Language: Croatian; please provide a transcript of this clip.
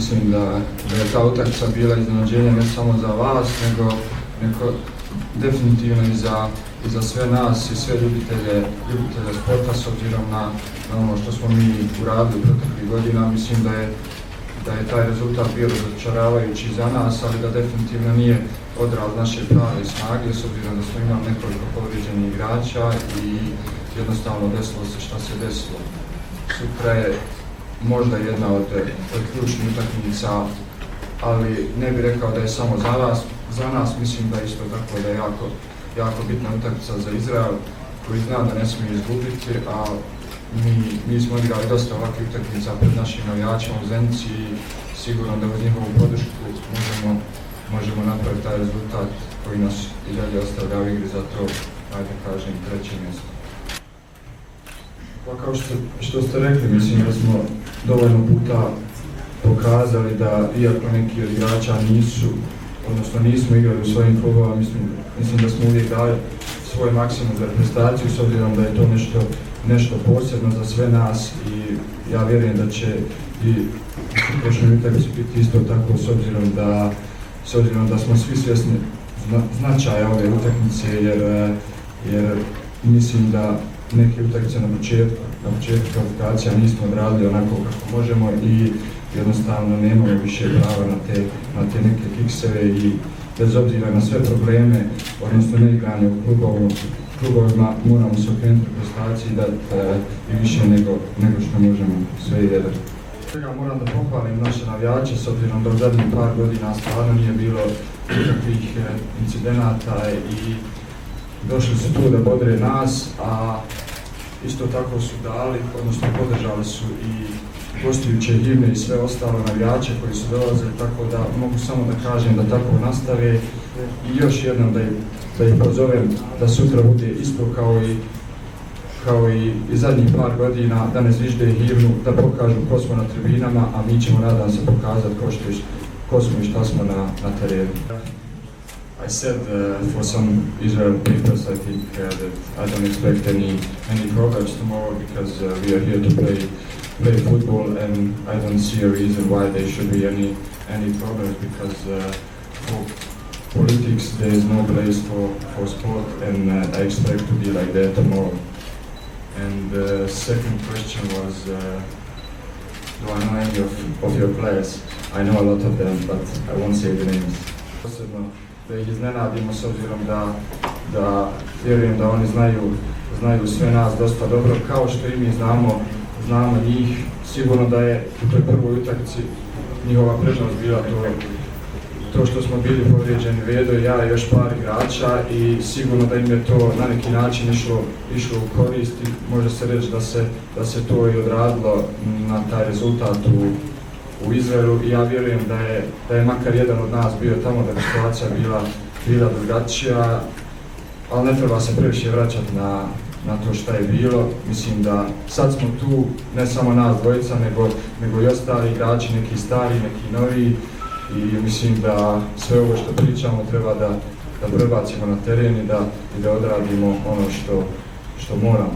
mislim da je ta utakmica bila iznenađenje ne samo za vas, nego definitivno i za sve nas i sve ljubitelje sporta s obzirom na ono što smo mi uradili proteklih godina. Mislim da je taj rezultat bio razočaravajući za nas, ali da definitivno nije odraz naše prave snage, s obzirom da smo imali nekoliko povrijeđenih igrača i jednostavno desilo se šta se desilo. Sutra je možda jedna od ključnih utakmica, ali ne bih rekao da je samo za nas, mislim da isto tako da je jako bitna utakmica za Izrael, koji zna da ne smije izgubiti, a mi smo igrali dosta ovakvih utakmica pred našim navijačima u Zenici i sigurno da uz njihovu podršku možemo napraviti taj rezultat koji nas i dalje ostavlja u igri za to, ajde kažem, treće mjesto. Pa kao što ste rekli, mislim da smo dovoljno puta pokazali da iako neki od igrača nismo igrali u svojim klubovima, mislim da smo uvijek dali svoj maksimum za reprezentaciju, s obzirom da je to nešto posebno za sve nas i ja vjerujem da će i prošle utakmice biti isto tako, s obzirom da smo svi svjesni značaja ove utakmice, jer mislim da neke utakmice na početku kvalifikacija nismo odradili onako kako možemo i jednostavno nemamo više prava na te neke kikseve i bez obzira na sve probleme, odnosno neigranje u klubovima, moramo se okrenuti prestaciji da i više nego što možemo sve jedan. Moram da pohvalim naše navijače, s obzirom da u zadnjih par godina stvarno nije bilo nikakvih incidenata i došli su tu da bodre nas, a isto tako su dali, odnosno podržali su i gostujuće himne i sve ostalo navijače koji su dolazili, tako da mogu samo da kažem da tako nastave i još jednom da ih pozovem da sutra bude isto kao i zadnjih par godina, da ne zvižde himnu, da pokažu ko smo na tribinama, a mi ćemo nadam se pokazati ko smo i šta smo na terenu. I said for some Israel papers, I think that I don't expect any problems tomorrow because we are here to play football, and I don't see a reason why there should be any problems because for politics there is no place for sport, and I expect to be like that tomorrow. And the second question was, do I know any of your players? I know a lot of them, but I won't say the names. Da ih iznenadimo s obzirom da vjerujem da oni znaju sve nas dosta dobro, kao što i mi znamo njih. Sigurno da je u toj prvoj utakmici njihova prednost bila to što smo bili povrijeđeni Vedo i ja i još par igrača i sigurno da im je to na neki način išlo u korist i može se reći da se to i odradilo na taj rezultat u Izraelu i ja vjerujem da je makar jedan od nas bio tamo, da bi situacija bila drugačija, ali ne treba se previše vraćati na to šta je bilo. Mislim da sad smo tu, ne samo nas dvojica, nego i ostali igrači, neki stari, neki novi i mislim da sve ovo što pričamo treba da prebacimo na teren i da odradimo ono što moramo.